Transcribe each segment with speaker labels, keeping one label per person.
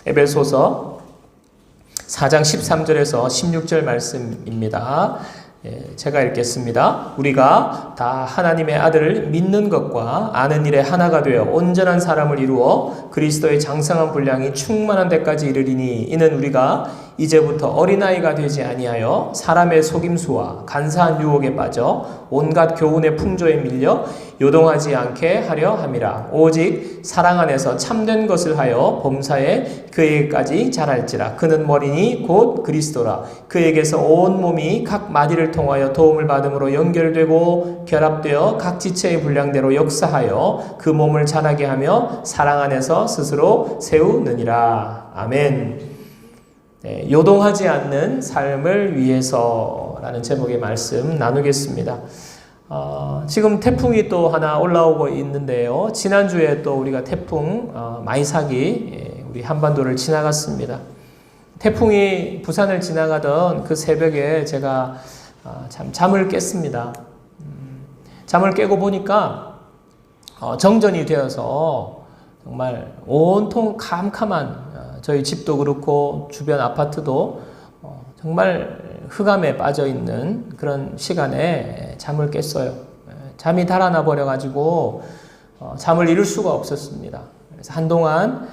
Speaker 1: 에베소서 4장 13절에서 16절 말씀입니다. 제가 읽겠습니다. 우리가 다 하나님의 아들을 믿는 것과 아는 일에 하나가 되어 온전한 사람을 이루어 그리스도의 장성한 분량이 충만한 데까지 이르리니 이는 우리가 이제부터 어린아이가 되지 아니하여 사람의 속임수와 간사한 유혹에 빠져 온갖 교훈의 풍조에 밀려 요동하지 않게 하려 함이라. 오직 사랑 안에서 참된 것을 하여 범사에 그에게까지 자랄지라. 그는 머리니 곧 그리스도라. 그에게서 온 몸이 각 마디를 통하여 도움을 받음으로 연결되고 결합되어 각 지체의 분량대로 역사하여 그 몸을 자라게 하며 사랑 안에서 스스로 세우느니라. 아멘. 네, 요동하지 않는 삶을 위해서라는 제목의 말씀 나누겠습니다. 지금 태풍이 또 하나 올라오고 있는데요. 지난주에 또 우리가 태풍 마이삭이 우리 한반도를 지나갔습니다. 태풍이 부산을 지나가던 그 새벽에 제가 참 잠을 깼습니다. 잠을 깨고 보니까 정전이 되어서 정말 온통 캄캄한 저희 집도 그렇고 주변 아파트도 정말 흑암에 빠져 있는 그런 시간에 잠을 깼어요. 잠이 달아나 버려가지고 잠을 이룰 수가 없었습니다. 그래서 한동안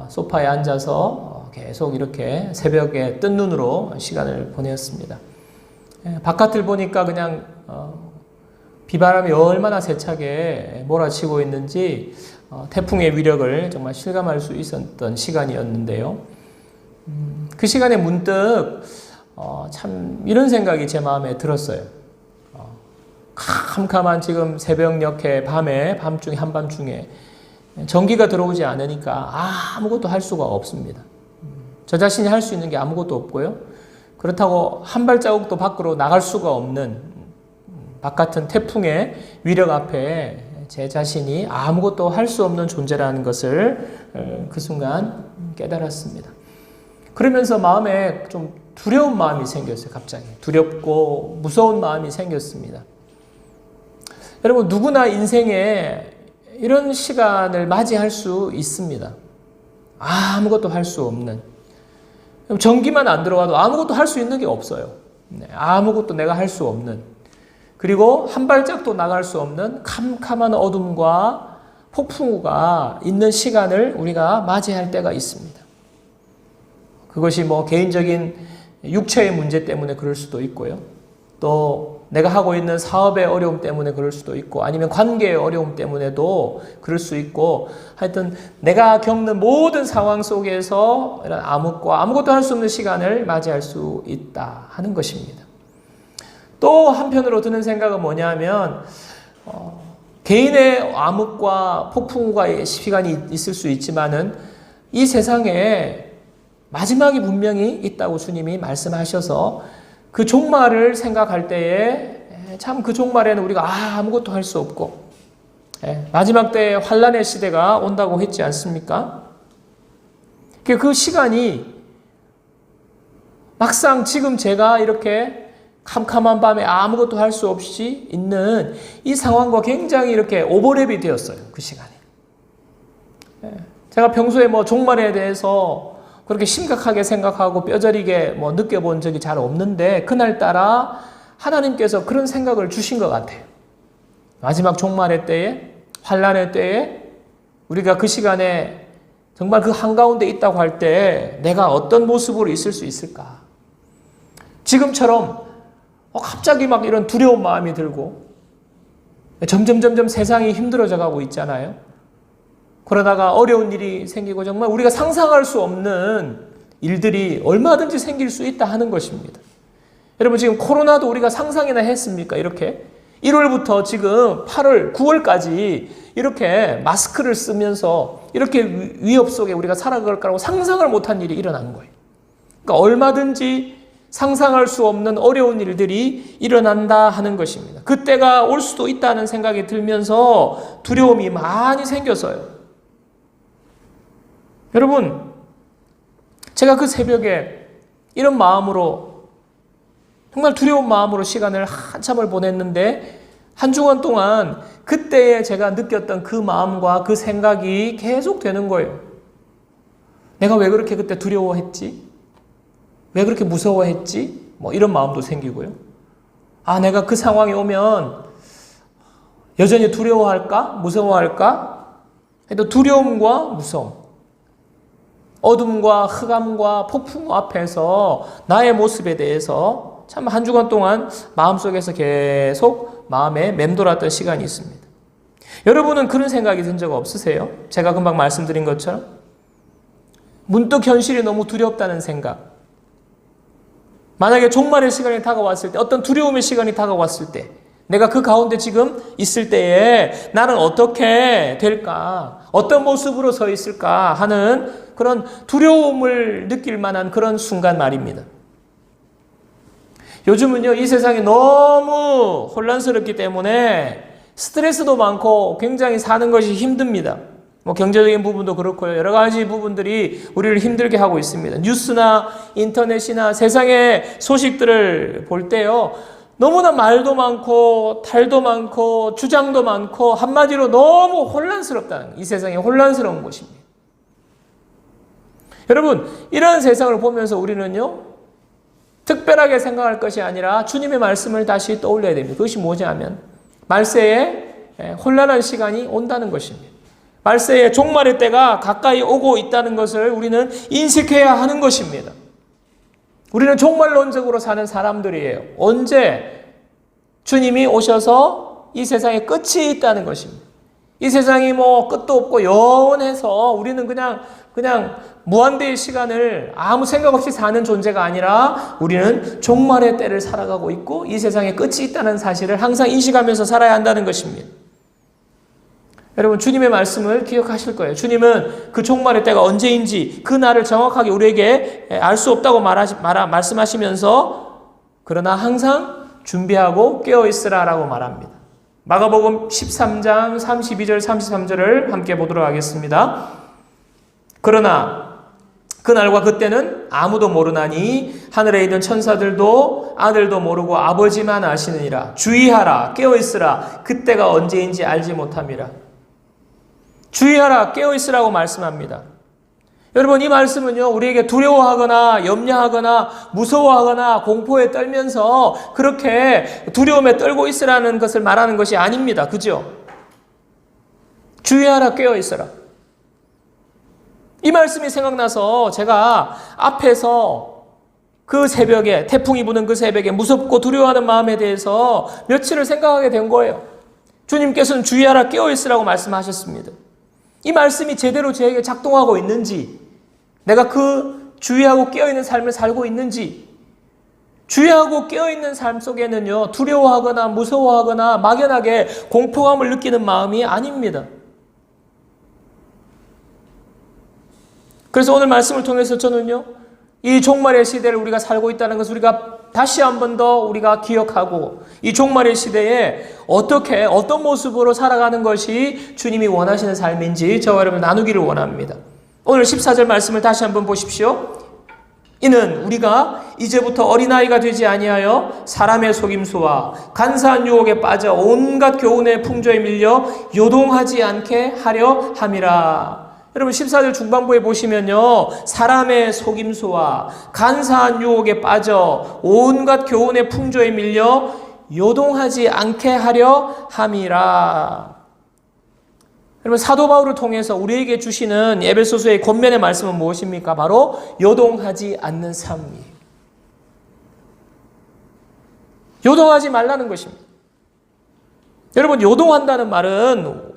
Speaker 1: 소파에 앉아서 계속 이렇게 새벽에 뜬 눈으로 시간을 보냈습니다. 바깥을 보니까 그냥 비바람이 얼마나 세차게 몰아치고 있는지 태풍의 위력을 정말 실감할 수 있었던 시간이었는데요. 그 시간에 문득 참 이런 생각이 제 마음에 들었어요. 캄캄한 지금 새벽녘에 밤중에 한밤중에 전기가 들어오지 않으니까 아무것도 할 수가 없습니다. 저 자신이 할 수 있는 게 아무것도 없고요. 그렇다고 한 발자국도 밖으로 나갈 수가 없는 바깥은 태풍의 위력 앞에 제 자신이 아무것도 할 수 없는 존재라는 것을 그 순간 깨달았습니다. 그러면서 마음에 좀 두려운 마음이 생겼어요. 갑자기 두렵고 무서운 마음이 생겼습니다. 여러분, 누구나 인생에 이런 시간을 맞이할 수 있습니다. 아무것도 할 수 없는, 전기만 안 들어와도 아무것도 할 수 있는 게 없어요. 아무것도 내가 할 수 없는, 그리고 한 발짝도 나갈 수 없는 캄캄한 어둠과 폭풍우가 있는 시간을 우리가 맞이할 때가 있습니다. 그것이 개인적인 육체의 문제 때문에 그럴 수도 있고요. 또 내가 하고 있는 사업의 어려움 때문에 그럴 수도 있고, 아니면 관계의 어려움 때문에도 그럴 수 있고, 하여튼 내가 겪는 모든 상황 속에서 이런 암흑과 아무것도 할 수 없는 시간을 맞이할 수 있다 하는 것입니다. 또 한편으로 드는 생각은 뭐냐면 개인의 암흑과 폭풍우가 시간이 있을 수 있지만은 이 세상에 마지막이 분명히 있다고 주님이 말씀하셔서 그 종말을 생각할 때에 참 그 종말에는 우리가 아무것도 할 수 없고 마지막 때에 환난의 시대가 온다고 했지 않습니까? 그 시간이 막상 지금 제가 이렇게 캄캄한 밤에 아무것도 할 수 없이 있는 이 상황과 굉장히 이렇게 오버랩이 되었어요. 그 시간에. 제가 평소에 종말에 대해서 그렇게 심각하게 생각하고 뼈저리게 느껴본 적이 잘 없는데 그날따라 하나님께서 그런 생각을 주신 것 같아요. 마지막 종말의 때에, 환난의 때에 우리가 그 시간에 정말 그 한가운데 있다고 할 때 내가 어떤 모습으로 있을 수 있을까? 지금처럼 갑자기 이런 두려운 마음이 들고 점점 세상이 힘들어져 가고 있잖아요. 그러다가 어려운 일이 생기고 정말 우리가 상상할 수 없는 일들이 얼마든지 생길 수 있다 하는 것입니다. 여러분, 지금 코로나도 우리가 상상이나 했습니까? 이렇게 1월부터 지금 8월, 9월까지 이렇게 마스크를 쓰면서 이렇게 위협 속에 우리가 살아갈 거라고 상상을 못한 일이 일어난 거예요. 그러니까 얼마든지 상상할 수 없는 어려운 일들이 일어난다 하는 것입니다. 그때가 올 수도 있다는 생각이 들면서 두려움이 많이 생겼어요. 여러분, 제가 그 새벽에 이런 마음으로, 정말 두려운 마음으로 시간을 한참을 보냈는데 한 주간 동안 그때에 제가 느꼈던 그 마음과 그 생각이 계속 되는 거예요. 내가 왜 그렇게 그때 두려워했지? 왜 그렇게 무서워했지? 뭐 이런 마음도 생기고요. 아, 내가 그 상황에 오면 여전히 두려워할까? 무서워할까? 또 두려움과 무서움, 어둠과 흑암과 폭풍 앞에서 나의 모습에 대해서 참 한 주간 동안 마음속에서 계속 마음에 맴돌았던 시간이 있습니다. 여러분은 그런 생각이 든 적 없으세요? 제가 금방 말씀드린 것처럼 문득 현실이 너무 두렵다는 생각, 만약에 종말의 시간이 다가왔을 때, 어떤 두려움의 시간이 다가왔을 때, 내가 그 가운데 지금 있을 때에 나는 어떻게 될까? 어떤 모습으로 서 있을까? 하는 그런 두려움을 느낄 만한 그런 순간 말입니다. 요즘은요, 이 세상이 너무 혼란스럽기 때문에 스트레스도 많고 굉장히 사는 것이 힘듭니다. 뭐 경제적인 부분도 그렇고요. 여러 가지 부분들이 우리를 힘들게 하고 있습니다. 뉴스나 인터넷이나 세상의 소식들을 볼 때요, 너무나 말도 많고 탈도 많고 주장도 많고 한마디로 너무 혼란스럽다는, 이 세상이 혼란스러운 것입니다. 여러분, 이런 세상을 보면서 우리는요, 특별하게 생각할 것이 아니라 주님의 말씀을 다시 떠올려야 됩니다. 그것이 뭐냐면 말세에 혼란한 시간이 온다는 것입니다. 말세에 종말의 때가 가까이 오고 있다는 것을 우리는 인식해야 하는 것입니다. 우리는 종말론적으로 사는 사람들이에요. 언제 주님이 오셔서 이 세상에 끝이 있다는 것입니다. 이 세상이 뭐 끝도 없고 영원해서 우리는 그냥 무한대의 시간을 아무 생각 없이 사는 존재가 아니라 우리는 종말의 때를 살아가고 있고 이 세상에 끝이 있다는 사실을 항상 인식하면서 살아야 한다는 것입니다. 여러분, 주님의 말씀을 기억하실 거예요. 주님은 그 종말의 때가 언제인지 그 날을 정확하게 우리에게 알 수 없다고 말씀하시면서 그러나 항상 준비하고 깨어있으라라고 말합니다. 마가복음 13장 32절 33절을 함께 보도록 하겠습니다. 그러나 그날과 그때는 아무도 모르나니 하늘에 있는 천사들도 아들도 모르고 아버지만 아시느니라. 주의하라, 깨어있으라. 그때가 언제인지 알지 못함이라. 주의하라, 깨어있으라고 말씀합니다. 여러분, 이 말씀은요, 우리에게 두려워하거나 염려하거나 무서워하거나 공포에 떨면서 그렇게 두려움에 떨고 있으라는 것을 말하는 것이 아닙니다. 그죠? 주의하라, 깨어있으라. 이 말씀이 생각나서 제가 앞에서 그 새벽에, 태풍이 부는 그 새벽에 무섭고 두려워하는 마음에 대해서 며칠을 생각하게 된 거예요. 주님께서는 주의하라, 깨어있으라고 말씀하셨습니다. 이 말씀이 제대로 저에게 작동하고 있는지, 내가 그 주의하고 깨어있는 삶을 살고 있는지, 주의하고 깨어있는 삶 속에는요, 두려워하거나 무서워하거나 막연하게 공포감을 느끼는 마음이 아닙니다. 그래서 오늘 말씀을 통해서 저는요, 이 종말의 시대를 우리가 살고 있다는 것을 우리가 다시 한 번 더 우리가 기억하고 이 종말의 시대에 어떻게 어떤 모습으로 살아가는 것이 주님이 원하시는 삶인지 저와 여러분 나누기를 원합니다. 오늘 14절 말씀을 다시 한번 보십시오. 이는 우리가 이제부터 어린아이가 되지 아니하여 사람의 속임수와 간사한 유혹에 빠져 온갖 교훈의 풍조에 밀려 요동하지 않게 하려 함이라. 여러분 14절 중반부에 보시면요, 사람의 속임수와 간사한 유혹에 빠져 온갖 교훈의 풍조에 밀려 요동하지 않게 하려 함이라. 여러분 사도 바울을 통해서 우리에게 주시는 에베소서의 권면의 말씀은 무엇입니까? 바로 요동하지 않는 삶이에요. 요동하지 말라는 것입니다. 여러분 요동한다는 말은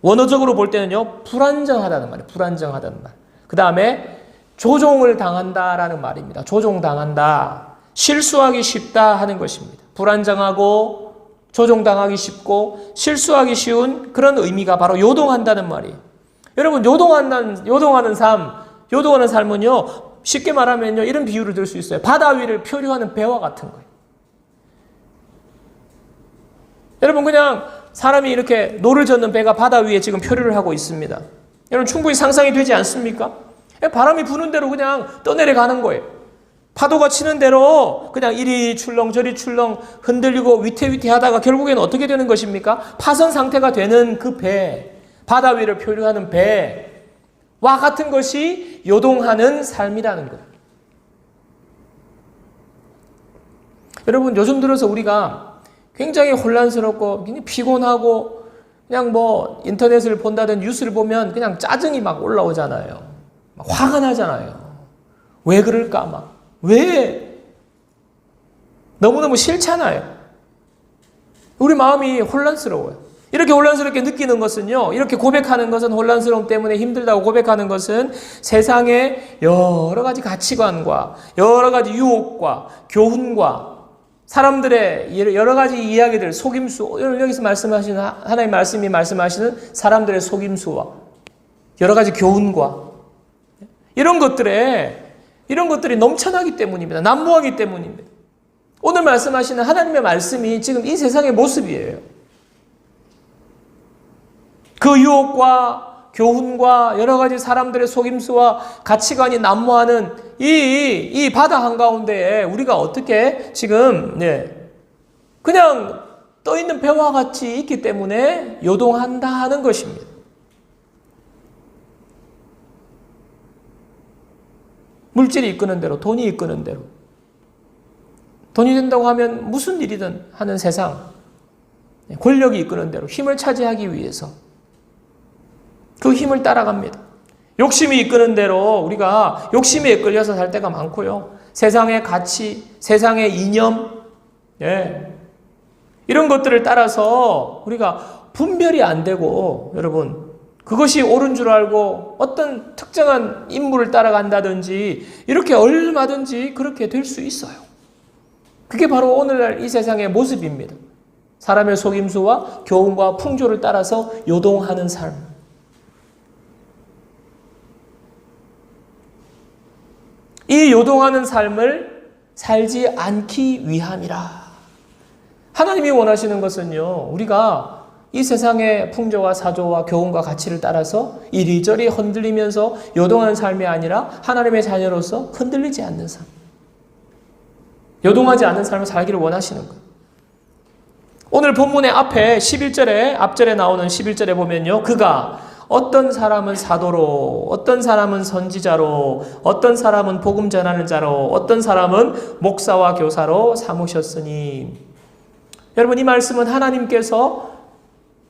Speaker 1: 원어적으로 볼 때는요, 불안정하다는 말이에요. 불안정하다는 말. 그 다음에 조종을 당한다라는 말입니다. 조종당한다. 실수하기 쉽다 하는 것입니다. 불안정하고 조종당하기 쉽고 실수하기 쉬운 그런 의미가 바로 요동한다는 말이에요. 여러분 요동하는 삶은요, 쉽게 말하면요, 이런 비유를 들 수 있어요. 바다 위를 표류하는 배와 같은 거예요. 여러분 그냥 사람이 이렇게 노를 젓는 배가 바다 위에 지금 표류를 하고 있습니다. 여러분 충분히 상상이 되지 않습니까? 바람이 부는 대로 그냥 떠내려가는 거예요. 파도가 치는 대로 그냥 이리 출렁 저리 출렁 흔들리고 위태위태하다가 결국에는 어떻게 되는 것입니까? 파선 상태가 되는 그 배, 바다 위를 표류하는 배. 같은 것이 요동하는 삶이라는 거예요. 여러분, 요즘 들어서 우리가 굉장히 혼란스럽고 굉장히 피곤하고 그냥 뭐 인터넷을 본다든 뉴스를 보면 그냥 짜증이 막 올라오잖아요. 막 화가 나잖아요. 왜 그럴까? 막 왜? 너무너무 싫잖아요. 우리 마음이 혼란스러워요. 이렇게 혼란스럽게 느끼는 것은요, 이렇게 고백하는 것은, 혼란스러움 때문에 힘들다고 고백하는 것은 세상의 여러 가지 가치관과 여러 가지 유혹과 교훈과 사람들의 여러 가지 이야기들, 속임수, 오늘 여기서 말씀하시는, 하나님 말씀이 말씀하시는 사람들의 속임수와 여러 가지 교훈과 이런 것들이 넘쳐나기 때문입니다. 난무하기 때문입니다. 오늘 말씀하시는 하나님의 말씀이 지금 이 세상의 모습이에요. 그 유혹과 교훈과 여러 가지 사람들의 속임수와 가치관이 난무하는 이 바다 한가운데에 우리가 어떻게 지금 그냥 떠있는 배와 같이 있기 때문에 요동한다 하는 것입니다. 물질이 이끄는 대로, 돈이 이끄는 대로, 돈이 된다고 하면 무슨 일이든 하는 세상, 권력이 이끄는 대로 힘을 차지하기 위해서 그 힘을 따라갑니다. 욕심이 이끄는 대로 우리가 욕심에 이끌려서 살 때가 많고요. 세상의 가치, 세상의 이념, 이런 것들을 따라서 우리가 분별이 안 되고, 여러분, 그것이 옳은 줄 알고 어떤 특정한 인물을 따라간다든지 이렇게 얼마든지 그렇게 될 수 있어요. 그게 바로 오늘날 이 세상의 모습입니다. 사람의 속임수와 교훈과 풍조를 따라서 요동하는 삶. 이 요동하는 삶을 살지 않기 위함이라. 하나님이 원하시는 것은요, 우리가 이 세상의 풍조와 사조와 교훈과 가치를 따라서 이리저리 흔들리면서 요동하는 삶이 아니라 하나님의 자녀로서 흔들리지 않는 삶. 요동하지 않는 삶을 살기를 원하시는 거예요. 오늘 본문의 앞에 11절에, 앞절에 나오는 11절에 보면요, 그가 어떤 사람은 사도로, 어떤 사람은 선지자로, 어떤 사람은 복음 전하는 자로, 어떤 사람은 목사와 교사로 삼으셨으니. 여러분, 이 말씀은 하나님께서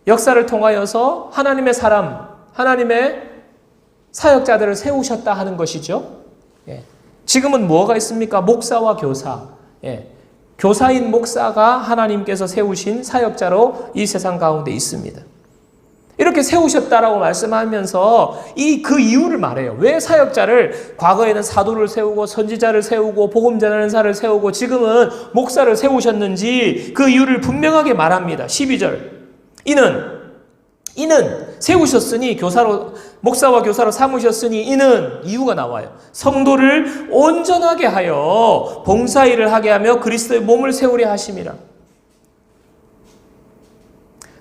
Speaker 1: 역사를 통하여서 하나님의 사람, 하나님의 사역자들을 세우셨다 하는 것이죠. 지금은 뭐가 있습니까? 목사와 교사. 교사인 목사가 하나님께서 세우신 사역자로 이 세상 가운데 있습니다. 이렇게 세우셨다라고 말씀하면서 그 이유를 말해요. 왜 사역자를, 과거에는 사도를 세우고 선지자를 세우고 복음 전하는 자를 세우고 지금은 목사를 세우셨는지 그 이유를 분명하게 말합니다. 12절. 이는 세우셨으니, 교사로, 목사와 교사로 삼으셨으니, 이는 이유가 나와요. 성도를 온전하게 하여 봉사일을 하게 하며 그리스도의 몸을 세우려 하심이라.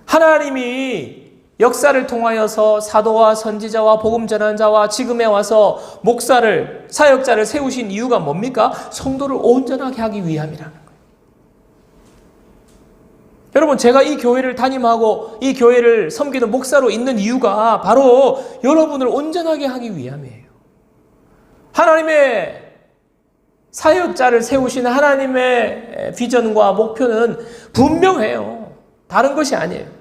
Speaker 1: 하나님이 역사를 통하여서 사도와 선지자와 복음 전하는 자와 지금에 와서 목사를, 사역자를 세우신 이유가 뭡니까? 성도를 온전하게 하기 위함이라는 거예요. 여러분, 제가 이 교회를 담임하고 이 교회를 섬기는 목사로 있는 이유가 바로 여러분을 온전하게 하기 위함이에요. 하나님의 사역자를 세우시는 하나님의 비전과 목표는 분명해요. 다른 것이 아니에요.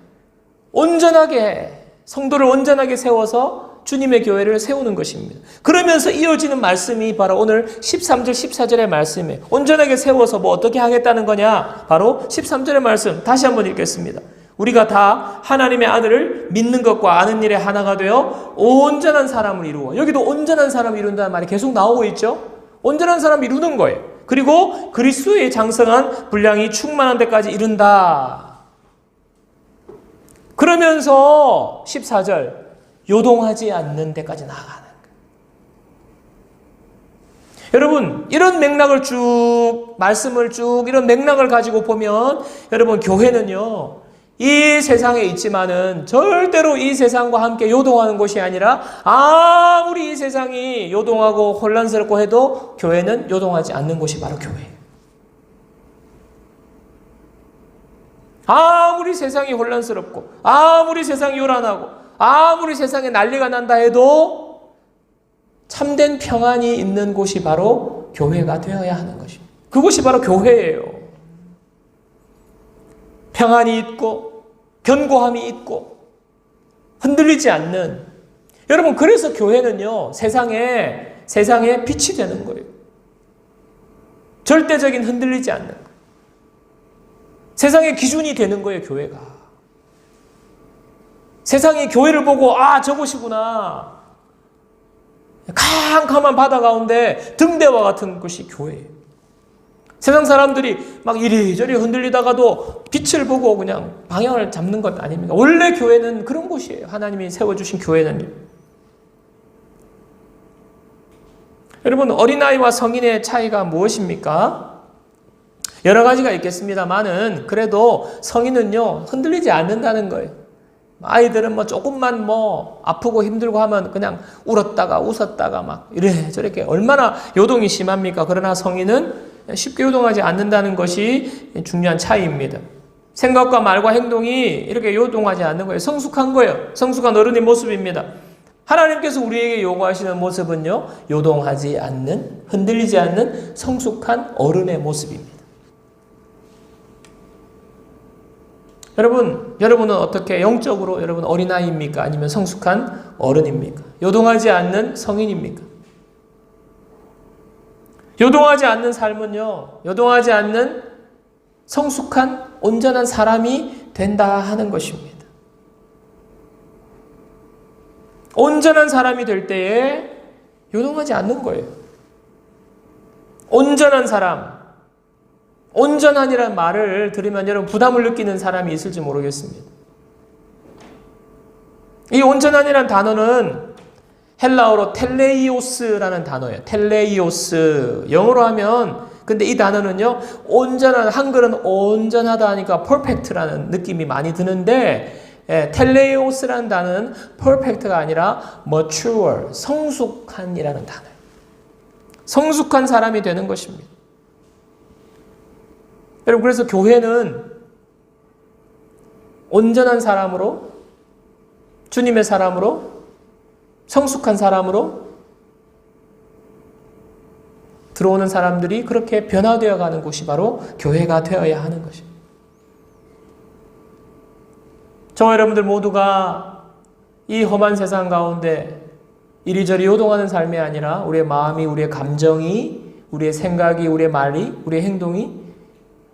Speaker 1: 온전하게, 성도를 온전하게 세워서 주님의 교회를 세우는 것입니다. 그러면서 이어지는 말씀이 바로 오늘 13절, 14절의 말씀이에요. 온전하게 세워서 뭐 어떻게 하겠다는 거냐? 바로 13절의 말씀 다시 한번 읽겠습니다. 우리가 다 하나님의 아들을 믿는 것과 아는 일에 하나가 되어 온전한 사람을 이루어. 여기도 온전한 사람을 이룬다는 말이 계속 나오고 있죠. 온전한 사람을 이루는 거예요. 그리고 그리스도의 장성한 분량이 충만한 데까지 이른다. 그러면서 14절, 요동하지 않는 데까지 나아가는 거예요. 여러분, 이런 맥락을 쭉, 말씀을 쭉, 이런 맥락을 가지고 보면, 여러분, 교회는요, 이 세상에 있지만은 절대로 이 세상과 함께 요동하는 곳이 아니라, 아무리 이 세상이 요동하고 혼란스럽고 해도 교회는 요동하지 않는 곳이 바로 교회예요. 아무리 세상이 혼란스럽고, 아무리 세상이 요란하고, 아무리 세상에 난리가 난다 해도 참된 평안이 있는 곳이 바로 교회가 되어야 하는 것입니다. 그곳이 바로 교회예요. 평안이 있고 견고함이 있고 흔들리지 않는, 여러분 그래서 교회는요 세상에 빛이 되는 거예요. 절대적인 흔들리지 않는 거예요. 세상의 기준이 되는 거예요. 교회가 세상이 교회를 보고 저곳이구나, 캄캄한 바다 가운데 등대와 같은 것이 교회예요. 세상 사람들이 막 이리저리 흔들리다가도 빛을 보고 그냥 방향을 잡는 것 아닙니까? 원래 교회는 그런 곳이에요. 하나님이 세워주신 교회는. 여러분, 어린아이와 성인의 차이가 무엇입니까? 여러 가지가 있겠습니다만은 그래도 성인은요 흔들리지 않는다는 거예요. 아이들은 조금만 아프고 힘들고 하면 그냥 울었다가 웃었다가 막 이래저래 얼마나 요동이 심합니까? 그러나 성인은 쉽게 요동하지 않는다는 것이 중요한 차이입니다. 생각과 말과 행동이 이렇게 요동하지 않는 거예요. 성숙한 거예요. 성숙한 어른의 모습입니다. 하나님께서 우리에게 요구하시는 모습은요, 요동하지 않는, 흔들리지 않는 성숙한 어른의 모습입니다. 여러분은 어떻게 영적으로 여러분 어린아이입니까? 아니면 성숙한 어른입니까? 요동하지 않는 성인입니까? 요동하지 않는 삶은요, 요동하지 않는 성숙한 온전한 사람이 된다 하는 것입니다. 온전한 사람이 될 때에 요동하지 않는 거예요. 온전한 사람, 온전한이라는 말을 들으면 여러분 부담을 느끼는 사람이 있을지 모르겠습니다. 이 온전한이라는 단어는 헬라어로 텔레이오스라는 단어예요. 텔레이오스. 영어로 하면, 근데 이 단어는요, 온전한, 한글은 온전하다 하니까 perfect라는 느낌이 많이 드는데, 텔레이오스라는 단어는 perfect가 아니라 mature, 성숙한이라는 단어예요. 성숙한 사람이 되는 것입니다. 여러분, 그래서 교회는 온전한 사람으로, 주님의 사람으로, 성숙한 사람으로 들어오는 사람들이 그렇게 변화되어 가는 곳이 바로 교회가 되어야 하는 것입니다. 저와 여러분들 모두가 이 험한 세상 가운데 이리저리 요동하는 삶이 아니라 우리의 마음이, 우리의 감정이, 우리의 생각이, 우리의 말이, 우리의 행동이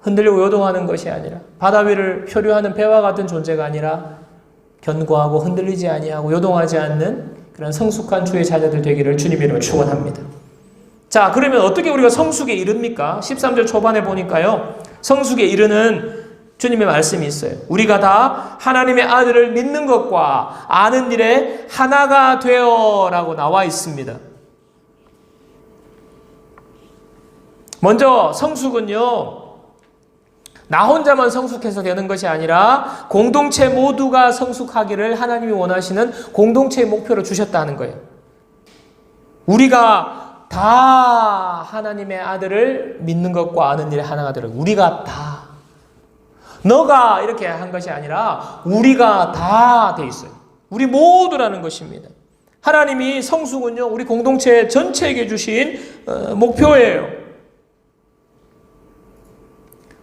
Speaker 1: 흔들리고 요동하는 것이 아니라 바다 위를漂流하는 배와 같은 존재가 아니라 견고하고 흔들리지 아니하고 요동하지 않는 그런 성숙한 주의 자녀들 되기를 주님의 이름으로 축원합니다. 자, 그러면 어떻게 우리가 성숙에 이릅니까? 13절 초반에 보니까요, 성숙에 이르는 주님의 말씀이 있어요. 우리가 다 하나님의 아들을 믿는 것과 아는 일에 하나가 되어라고 나와 있습니다. 먼저 성숙은요, 나 혼자만 성숙해서 되는 것이 아니라 공동체 모두가 성숙하기를 하나님이 원하시는 공동체의 목표로 주셨다는 거예요. 우리가 다 하나님의 아들을 믿는 것과 아는 일에 하나가 되라. 우리가 다. 너가 이렇게 한 것이 아니라 우리가 다 돼 있어요. 우리 모두라는 것입니다. 하나님이 성숙은요, 우리 공동체 전체에게 주신 목표예요.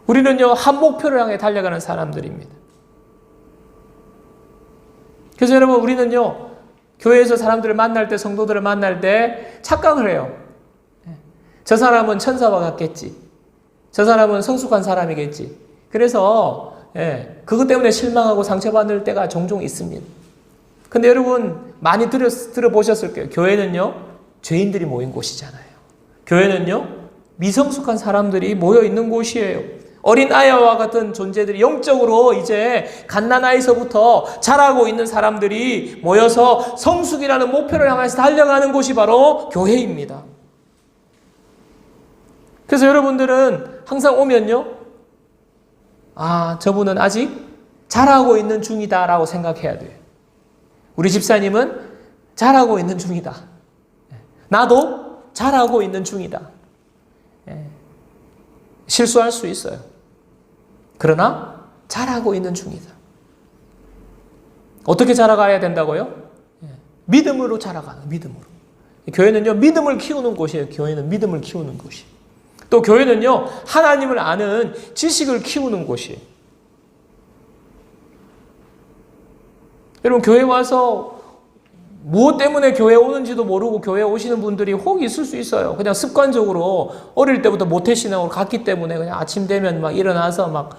Speaker 1: 우리는요, 한 목표를 향해 달려가는 사람들입니다. 그래서 여러분, 우리는요, 교회에서 사람들을 만날 때, 성도들을 만날 때 착각을 해요. 저 사람은 천사와 같겠지. 저 사람은 성숙한 사람이겠지. 그래서 그것 때문에 실망하고 상처받을 때가 종종 있습니다. 근데 여러분, 많이 들어보셨을 거예요. 교회는요, 죄인들이 모인 곳이잖아요. 교회는요, 미성숙한 사람들이 모여 있는 곳이에요. 어린 아이와 같은 존재들이 영적으로 이제 갓난아이서부터 자라고 있는 사람들이 모여서 성숙이라는 목표를 향해서 달려가는 곳이 바로 교회입니다. 그래서 여러분들은 항상 오면요, 저분은 아직 자라고 있는 중이다라고 생각해야 돼요. 우리 집사님은 자라고 있는 중이다. 나도 자라고 있는 중이다. 실수할 수 있어요. 그러나 자라고 있는 중이다. 어떻게 자라가야 된다고요? 믿음으로 자라가는, 믿음으로. 교회는요, 믿음을 키우는 곳이에요. 교회는 믿음을 키우는 곳이에요. 또 교회는요, 하나님을 아는 지식을 키우는 곳이에요. 여러분, 교회 와서 무엇 때문에 교회에 오는지도 모르고 교회에 오시는 분들이 혹 있을 수 있어요. 그냥 습관적으로 어릴 때부터 모태신앙으로 갔기 때문에 그냥 아침 되면 막 일어나서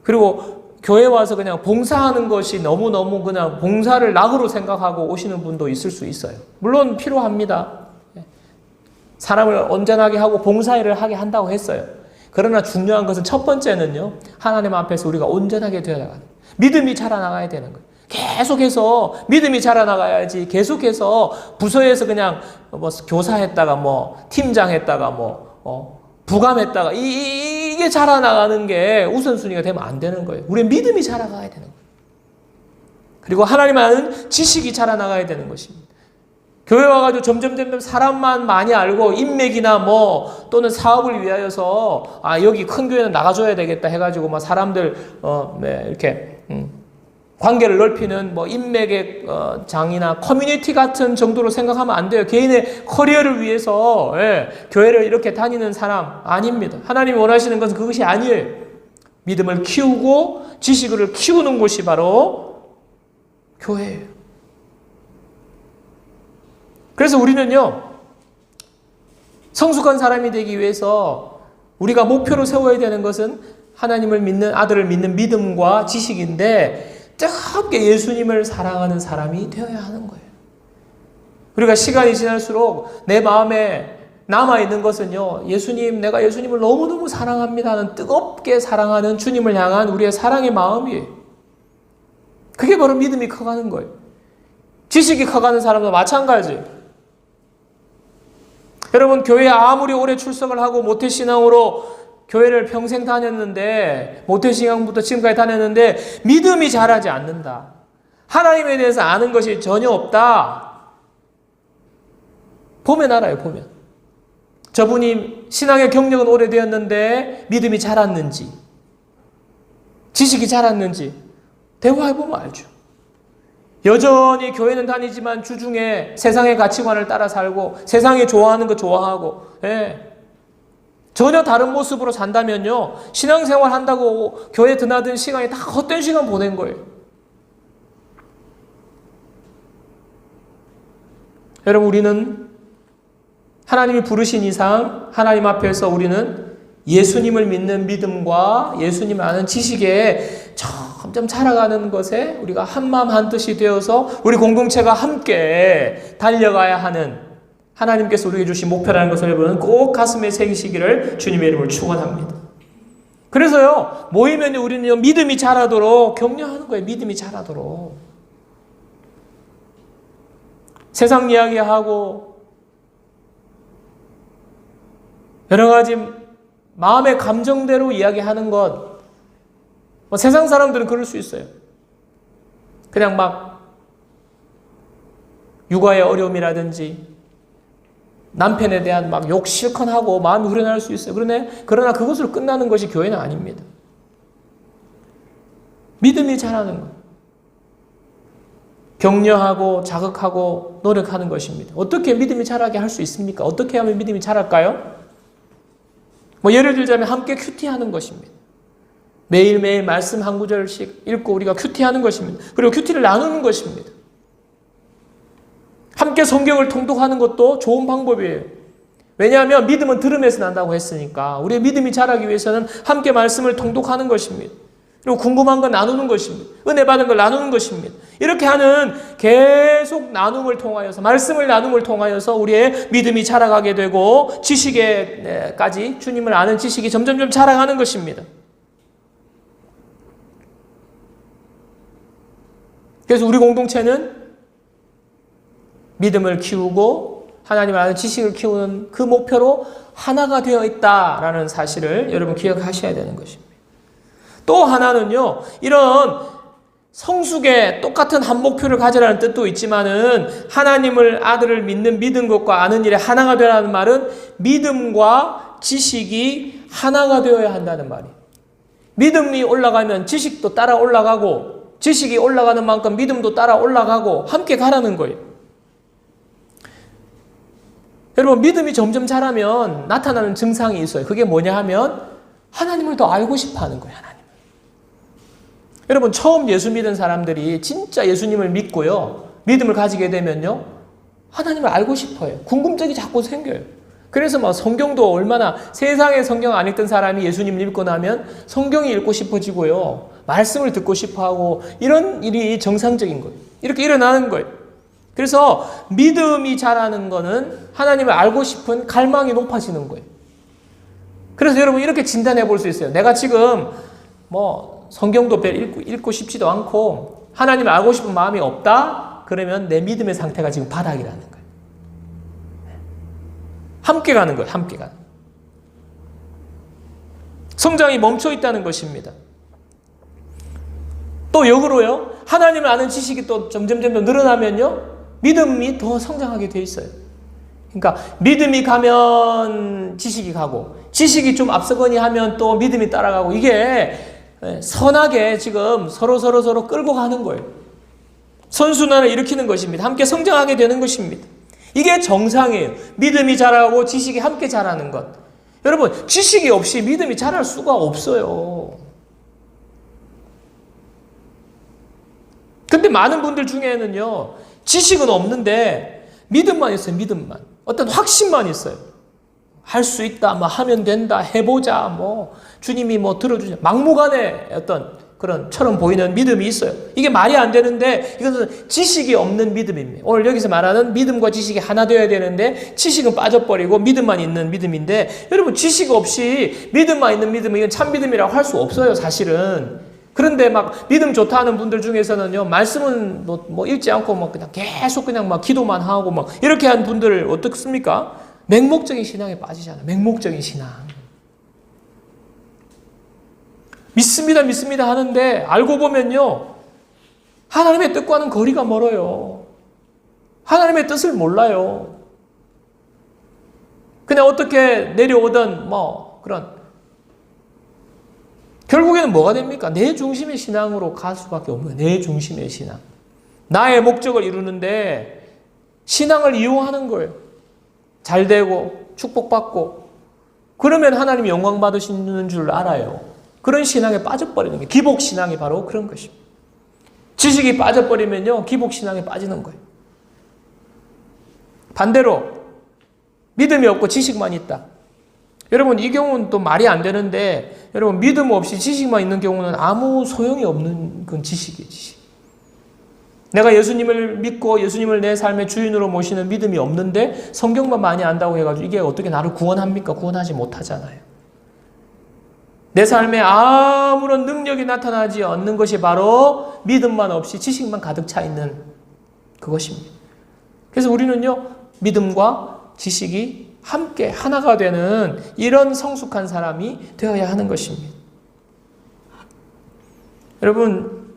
Speaker 1: 그리고 교회 와서 그냥 봉사하는 것이 너무너무 그냥 봉사를 낙으로 생각하고 오시는 분도 있을 수 있어요. 물론 필요합니다. 사람을 온전하게 하고 봉사일을 하게 한다고 했어요. 그러나 중요한 것은 첫 번째는요, 하나님 앞에서 우리가 온전하게 되어 나가는, 믿음이 자라나가야 되는 거예요. 계속해서 믿음이 자라나가야지, 계속해서 부서에서 그냥 교사했다가 팀장했다가 부감했다가 이게 자라나가는 게 우선순위가 되면 안 되는 거예요. 우리의 믿음이 자라나가야 되는 거예요. 그리고 하나님 아는 지식이 자라나가야 되는 것입니다. 교회 와가지고 점점 사람만 많이 알고 인맥이나 또는 사업을 위하여서 여기 큰 교회는 나가줘야 되겠다 해가지고 사람들 이렇게 관계를 넓히는 인맥의 장이나 커뮤니티 같은 정도로 생각하면 안 돼요. 개인의 커리어를 위해서 교회를 이렇게 다니는 사람 아닙니다. 하나님이 원하시는 것은 그것이 아니에요. 믿음을 키우고 지식을 키우는 곳이 바로 교회예요. 그래서 우리는요, 성숙한 사람이 되기 위해서 우리가 목표로 세워야 되는 것은 하나님을 믿는, 아들을 믿는 믿음과 지식인데, 뜨겁게 예수님을 사랑하는 사람이 되어야 하는 거예요. 우리가 시간이 지날수록 내 마음에 남아있는 것은요, 내가 예수님을 너무너무 사랑합니다 하는 뜨겁게 사랑하는 주님을 향한 우리의 사랑의 마음이에요. 그게 바로 믿음이 커가는 거예요. 지식이 커가는 사람도 마찬가지예요. 여러분, 교회에 아무리 오래 출석을 하고 모태신앙으로 교회를 평생 다녔는데, 모태신앙부터 지금까지 다녔는데 믿음이 자라지 않는다, 하나님에 대해서 아는 것이 전혀 없다, 보면 알아요. 보면 저분이 신앙의 경력은 오래되었는데 믿음이 자랐는지, 지식이 자랐는지 대화해보면 알죠. 여전히 교회는 다니지만 주중에 세상의 가치관을 따라 살고 세상이 좋아하는 거 좋아하고, 전혀 다른 모습으로 산다면요, 신앙생활 한다고 교회 드나든 시간이 다 헛된 시간 보낸 거예요. 여러분, 우리는 하나님이 부르신 이상 하나님 앞에서 우리는 예수님을 믿는 믿음과 예수님을 아는 지식에 점점 자라가는 것에 우리가 한마음 한뜻이 되어서 우리 공동체가 함께 달려가야 하는, 하나님께서 우리에게 주신 목표라는 것을 여러분은 꼭 가슴에 새기시기를 주님의 이름으로 축원합니다. 그래서요, 모이면 우리는 믿음이 자라도록 격려하는 거예요. 믿음이 자라도록. 세상 이야기하고 여러 가지 마음의 감정대로 이야기하는 것, 세상 사람들은 그럴 수 있어요. 그냥 육아의 어려움이라든지 남편에 대한 욕 실컷 하고 마음이 후련할 수 있어요. 그러나 그것으로 끝나는 것이 교회는 아닙니다. 믿음이 자라는 것, 격려하고 자극하고 노력하는 것입니다. 어떻게 믿음이 자라게 할 수 있습니까? 어떻게 하면 믿음이 자랄까요? 예를 들자면 함께 큐티하는 것입니다. 매일매일 말씀 한 구절씩 읽고 우리가 큐티하는 것입니다. 그리고 큐티를 나누는 것입니다. 함께 성경을 통독하는 것도 좋은 방법이에요. 왜냐하면 믿음은 들음에서 난다고 했으니까 우리의 믿음이 자라기 위해서는 함께 말씀을 통독하는 것입니다. 그리고 궁금한 거 나누는 것입니다. 은혜 받은 걸 나누는 것입니다. 이렇게 하는 계속 나눔을 통하여서, 말씀을 나눔을 통하여서 우리의 믿음이 자라가게 되고 지식에까지, 주님을 아는 지식이 점점점 자라가는 것입니다. 그래서 우리 공동체는 믿음을 키우고 하나님을 아는 지식을 키우는 그 목표로 하나가 되어 있다라는 사실을 여러분 기억하셔야 되는 것입니다. 또 하나는요, 이런 성숙의 똑같은 한 목표를 가지라는 뜻도 있지만은 하나님을, 아들을 믿는 믿은 것과 아는 일에 하나가 되라는 말은 믿음과 지식이 하나가 되어야 한다는 말이에요. 믿음이 올라가면 지식도 따라 올라가고, 지식이 올라가는 만큼 믿음도 따라 올라가고 함께 가라는 거예요. 여러분, 믿음이 점점 자라면 나타나는 증상이 있어요. 그게 뭐냐 하면 하나님을 더 알고 싶어 하는 거예요. 하나님. 여러분, 처음 예수 믿은 사람들이 진짜 예수님을 믿고요, 믿음을 가지게 되면요, 하나님을 알고 싶어요. 궁금증이 자꾸 생겨요. 그래서 막 성경도 얼마나, 세상에 성경 안 읽던 사람이 예수님을 읽고 나면 성경이 읽고 싶어지고요, 말씀을 듣고 싶어 하고, 이런 일이 정상적인 거예요. 이렇게 일어나는 거예요. 그래서 믿음이 자라는 거는 하나님을 알고 싶은 갈망이 높아지는 거예요. 그래서 여러분, 이렇게 진단해 볼 수 있어요. 내가 지금 뭐 성경도 읽고 싶지도 않고 하나님을 알고 싶은 마음이 없다? 그러면 내 믿음의 상태가 지금 바닥이라는 거예요. 함께 가는 거예요. 함께 가는. 성장이 멈춰 있다는 것입니다. 또 역으로요, 하나님을 아는 지식이 또 점점 늘어나면요, 믿음이 더 성장하게 돼 있어요. 그러니까 믿음이 가면 지식이 가고, 지식이 좀 앞서거니 하면 또 믿음이 따라가고, 이게 선하게 지금 서로 끌고 가는 거예요. 선순환을 일으키는 것입니다. 함께 성장하게 되는 것입니다. 이게 정상이에요. 믿음이 자라고 지식이 함께 자라는 것. 여러분, 지식이 없이 믿음이 자랄 수가 없어요. 근데 많은 분들 중에는요, 지식은 없는데 믿음만 있어요. 믿음만. 어떤 확신만 있어요. 할 수 있다, 뭐 하면 된다, 해보자, 뭐 주님이 뭐 들어주자. 막무가내 어떤 그런처럼 보이는 믿음이 있어요. 이게 말이 안 되는데 이것은 지식이 없는 믿음입니다. 오늘 여기서 말하는 믿음과 지식이 하나 되어야 되는데 지식은 빠져버리고 믿음만 있는 믿음인데, 여러분, 지식 없이 믿음만 있는 믿음은 이건 참 믿음이라고 할 수 없어요, 사실은. 그런데 막 믿음 좋다 하는 분들 중에서는요, 말씀은 뭐 읽지 않고 막 그냥 계속 그냥 막 기도만 하고 막 이렇게 하는 분들 어떻습니까? 맹목적인 신앙에 빠지잖아요. 맹목적인 신앙. 믿습니다 하는데 알고 보면요, 하나님의 뜻과는 거리가 멀어요. 하나님의 뜻을 몰라요. 그냥 어떻게 내려오던 뭐 그런, 결국에는 뭐가 됩니까? 내 중심의 신앙으로 갈 수밖에 없는 거예요. 내 중심의 신앙. 나의 목적을 이루는데 신앙을 이용하는 거예요. 잘 되고 축복받고 그러면 하나님이 영광 받으시는 줄 알아요. 그런 신앙에 빠져버리는 게 기복신앙이 바로 그런 것입니다. 지식이 빠져버리면요, 기복신앙에 빠지는 거예요. 반대로 믿음이 없고 지식만 있다. 여러분, 이 경우는 또 말이 안 되는데, 여러분, 믿음 없이 지식만 있는 경우는 아무 소용이 없는 건 지식이에요. 지식. 내가 예수님을 믿고 예수님을 내 삶의 주인으로 모시는 믿음이 없는데 성경만 많이 안다고 해가지고 이게 어떻게 나를 구원합니까? 구원하지 못하잖아요. 내 삶에 아무런 능력이 나타나지 않는 것이 바로 믿음만 없이 지식만 가득 차 있는 그것입니다. 그래서 우리는요, 믿음과 지식이 함께 하나가 되는 이런 성숙한 사람이 되어야 하는 것입니다. 여러분,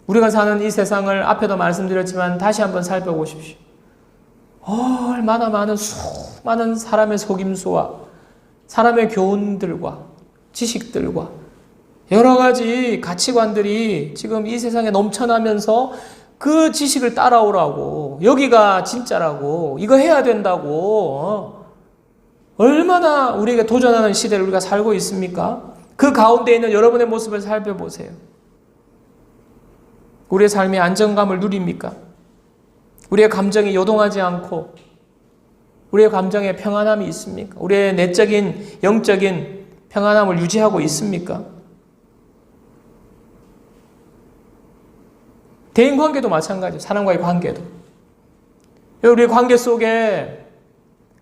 Speaker 1: 우리가 사는 이 세상을 앞에도 말씀드렸지만 다시 한번 살펴보십시오. 얼마나 많은 수많은 사람의 속임수와 사람의 교훈들과 지식들과 여러 가지 가치관들이 지금 이 세상에 넘쳐나면서 그 지식을 따라오라고, 여기가 진짜라고, 이거 해야 된다고, 얼마나 우리에게 도전하는 시대를 우리가 살고 있습니까? 그 가운데 있는 여러분의 모습을 살펴보세요. 우리의 삶의 안정감을 누립니까? 우리의 감정이 요동하지 않고 우리의 감정에 평안함이 있습니까? 우리의 내적인 영적인 평안함을 유지하고 있습니까? 대인관계도 마찬가지예요. 사람과의 관계도. 우리의 관계 속에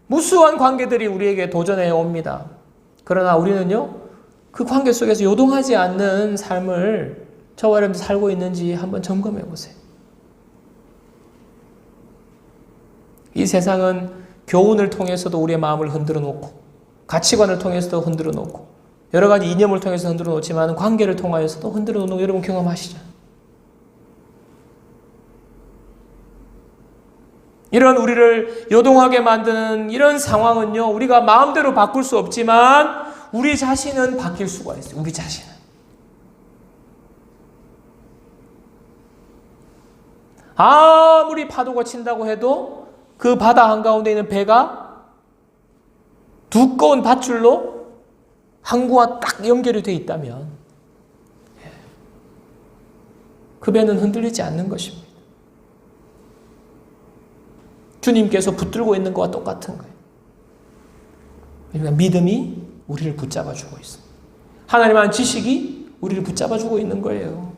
Speaker 1: 무수한 관계들이 우리에게 도전해 옵니다. 그러나 우리는요, 그 관계 속에서 요동하지 않는 삶을 저와 여러분들 살고 있는지 한번 점검해 보세요. 이 세상은 교훈을 통해서도 우리의 마음을 흔들어 놓고, 가치관을 통해서도 흔들어 놓고, 여러 가지 이념을 통해서 흔들어 놓지만 관계를 통하여서도 흔들어 놓는 거 여러분 경험하시죠? 이런 우리를 요동하게 만드는 이런 상황은요, 우리가 마음대로 바꿀 수 없지만 우리 자신은 바뀔 수가 있어요. 우리 자신은. 아무리 파도가 친다고 해도 그 바다 한가운데 있는 배가 두꺼운 밧줄로 항구와 딱 연결이 되어 있다면 그 배는 흔들리지 않는 것입니다. 주님께서 붙들고 있는 것과 똑같은 거예요. 그러니까 믿음이 우리를 붙잡아주고 있습니다. 하나님의 지식이 우리를 붙잡아주고 있는 거예요.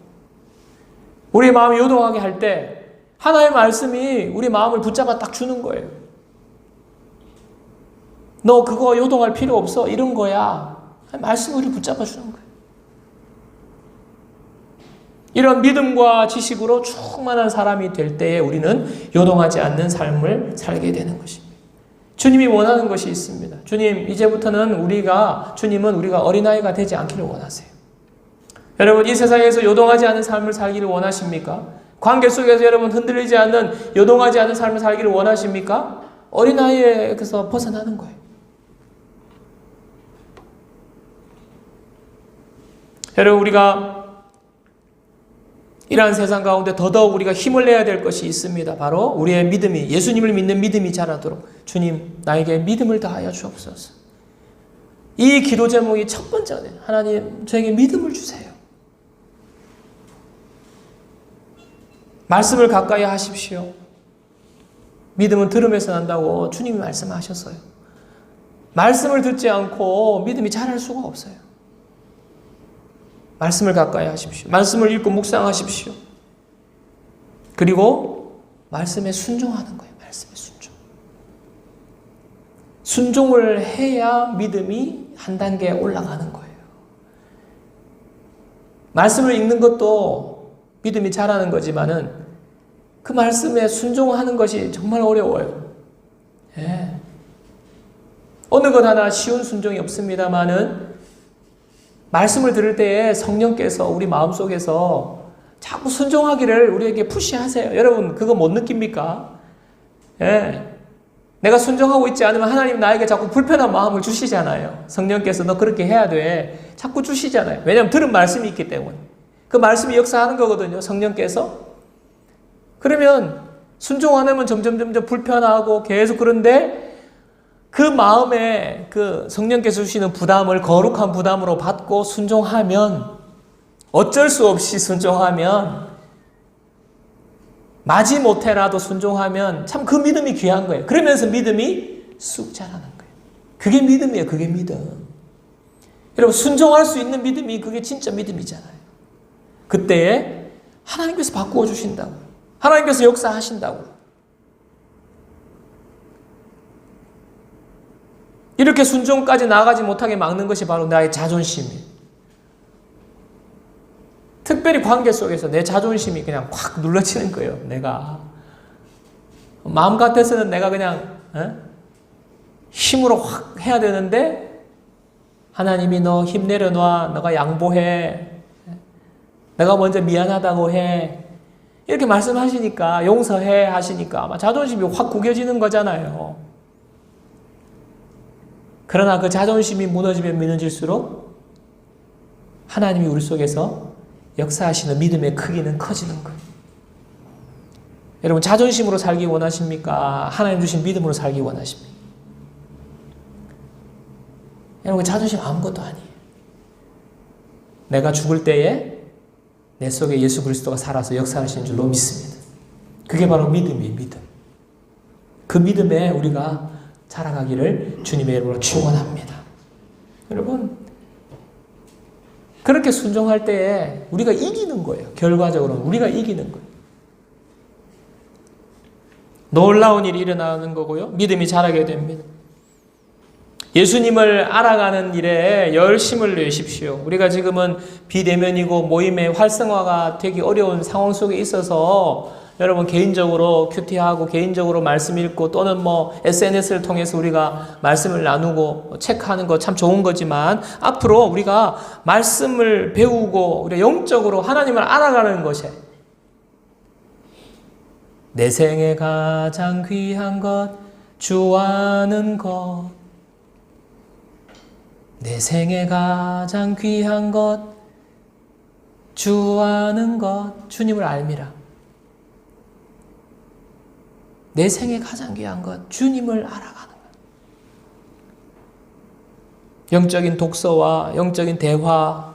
Speaker 1: 우리의 마음이 요동하게 할 때 하나님의 말씀이 우리 마음을 붙잡아 딱 주는 거예요. 너 그거 요동할 필요 없어. 이런 거야. 말씀이 우리를 붙잡아 주는 거예요. 이런 믿음과 지식으로 충만한 사람이 될 때에 우리는 요동하지 않는 삶을 살게 되는 것입니다. 주님이 원하는 것이 있습니다. 주님, 이제부터는 주님은 우리가 어린아이가 되지 않기를 원하세요. 여러분, 이 세상에서 요동하지 않은 삶을 살기를 원하십니까? 관계 속에서 여러분 흔들리지 않는, 요동하지 않은 삶을 살기를 원하십니까? 어린아이에서 벗어나는 거예요. 여러분, 우리가 이러한 세상 가운데 더더욱 우리가 힘을 내야 될 것이 있습니다. 바로 우리의 믿음이, 예수님을 믿는 믿음이 자라도록 주님, 나에게 믿음을 다하여 주옵소서. 이 기도 제목이 첫 번째예요. 하나님, 저에게 믿음을 주세요. 말씀을 가까이 하십시오. 믿음은 들음에서 난다고 주님이 말씀하셨어요. 말씀을 듣지 않고 믿음이 자랄 수가 없어요. 말씀을 가까이 하십시오. 말씀을 읽고 묵상하십시오. 그리고 말씀에 순종하는 거예요. 말씀에 순종. 순종을 해야 믿음이 한 단계 올라가는 거예요. 말씀을 읽는 것도 믿음이 자라는 거지만은 그 말씀에 순종하는 것이 정말 어려워요. 예. 어느 것 하나 쉬운 순종이 없습니다만은 말씀을 들을 때에 성령께서 우리 마음속에서 자꾸 순종하기를 우리에게 푸시하세요. 여러분, 그거 못 느낍니까? 예. 내가 순종하고 있지 않으면 하나님 나에게 자꾸 불편한 마음을 주시잖아요. 성령께서 너 그렇게 해야 돼. 자꾸 주시잖아요. 왜냐하면 들은 말씀이 있기 때문에. 그 말씀이 역사하는 거거든요. 성령께서. 그러면 순종 안 하면 점점 불편하고 계속 그런데 그 마음에 그 성령께서 주시는 부담을 거룩한 부담으로 받고 순종하면, 어쩔 수 없이 순종하면, 마지못해라도 순종하면 참 그 믿음이 귀한 거예요. 그러면서 믿음이 쑥 자라는 거예요. 그게 믿음이에요. 그게 믿음. 여러분, 순종할 수 있는 믿음이 그게 진짜 믿음이잖아요. 그때에 하나님께서 바꾸어 주신다고. 하나님께서 역사하신다고. 이렇게 순종까지 나아가지 못하게 막는 것이 바로 나의 자존심이에요. 특별히 관계 속에서 내 자존심이 그냥 확 눌러지는 거예요. 내가 마음 같아서는 내가 그냥 힘으로 확 해야 되는데 하나님이 너 힘 내려놔, 너가 양보해, 내가 먼저 미안하다고 해, 이렇게 말씀하시니까, 용서해 하시니까 아마 자존심이 확 구겨지는 거잖아요. 그러나 그 자존심이 무너지면 무너질수록 하나님이 우리 속에서 역사하시는 믿음의 크기는 커지는 거예요. 여러분, 자존심으로 살기 원하십니까? 하나님 주신 믿음으로 살기 원하십니까? 여러분, 자존심 아무것도 아니에요. 내가 죽을 때에 내 속에 예수 그리스도가 살아서 역사하시는 줄로 믿습니다. 그게 바로 믿음이에요. 믿음. 그 믿음에 우리가 살아가기를 주님의 이름으로 축원합니다. 여러분, 그렇게 순종할 때에 우리가 이기는 거예요. 결과적으로 우리가 이기는 거예요. 놀라운 일이 일어나는 거고요. 믿음이 자라게 됩니다. 예수님을 알아가는 일에 열심을 내십시오. 우리가 지금은 비대면이고 모임의 활성화가 되기 어려운 상황 속에 있어서 여러분, 개인적으로 큐티하고 개인적으로 말씀 읽고 또는 SNS를 통해서 우리가 말씀을 나누고 체크하는 거 참 좋은 거지만, 앞으로 우리가 말씀을 배우고 우리가 영적으로 하나님을 알아가는 것에 내 생에 가장 귀한 것 주 아는 것, 내 생에 가장 귀한 것 주 아는 것, 주님을 알미라. 내 생에 가장 귀한 것, 주님을 알아가는 것. 영적인 독서와 영적인 대화,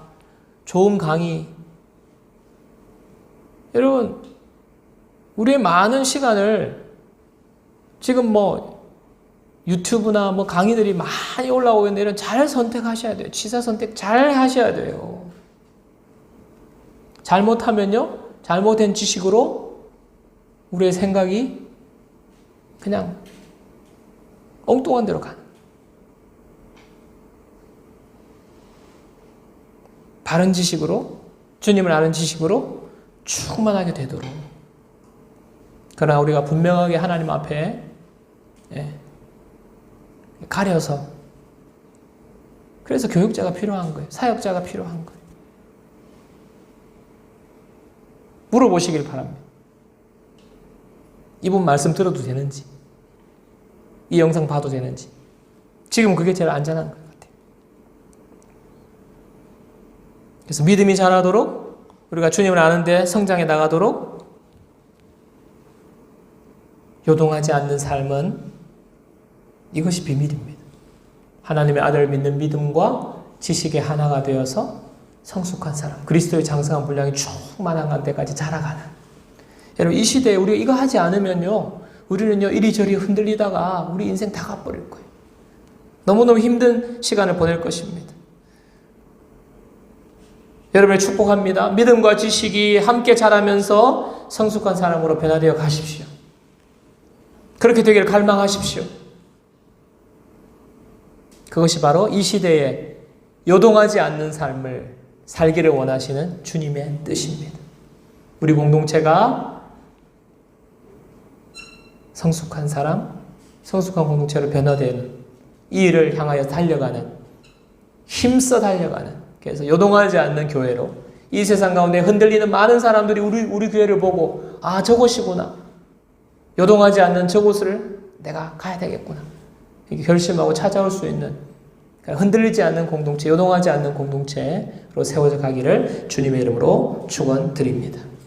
Speaker 1: 좋은 강의. 여러분, 우리의 많은 시간을 지금 유튜브나 강의들이 많이 올라오고 있는데 이런 잘 선택하셔야 돼요. 취사 선택 잘 하셔야 돼요. 잘못하면요, 잘못된 지식으로 우리의 생각이 그냥 엉뚱한 데로 가는. 바른 지식으로, 주님을 아는 지식으로 충만하게 되도록. 그러나 우리가 분명하게 하나님 앞에 가려서, 그래서 교육자가 필요한 거예요. 사역자가 필요한 거예요. 물어보시길 바랍니다. 이분 말씀 들어도 되는지, 이 영상 봐도 되는지. 지금 그게 제일 안전한 것 같아요. 그래서 믿음이 자라도록, 우리가 주님을 아는데 성장해 나가도록 요동하지 않는 삶은 이것이 비밀입니다. 하나님의 아들을 믿는 믿음과 지식의 하나가 되어서 성숙한 사람, 그리스도의 장성한 분량이 충만한 데까지 자라가는. 여러분, 이 시대에 우리가 이거 하지 않으면요, 우리는요 이리저리 흔들리다가 우리 인생 다 가버릴 거예요. 너무너무 힘든 시간을 보낼 것입니다. 여러분을 축복합니다. 믿음과 지식이 함께 자라면서 성숙한 사람으로 변화되어 가십시오. 그렇게 되기를 갈망하십시오. 그것이 바로 이 시대에 요동하지 않는 삶을 살기를 원하시는 주님의 뜻입니다. 우리 공동체가 성숙한 사람, 성숙한 공동체로 변화되는 이 일을 향하여 달려가는, 힘써 달려가는, 그래서 요동하지 않는 교회로, 이 세상 가운데 흔들리는 많은 사람들이 우리 교회를 보고 저곳이구나, 요동하지 않는 저곳을 내가 가야 되겠구나, 이렇게 결심하고 찾아올 수 있는, 흔들리지 않는 공동체, 요동하지 않는 공동체로 세워져 가기를 주님의 이름으로 축원드립니다.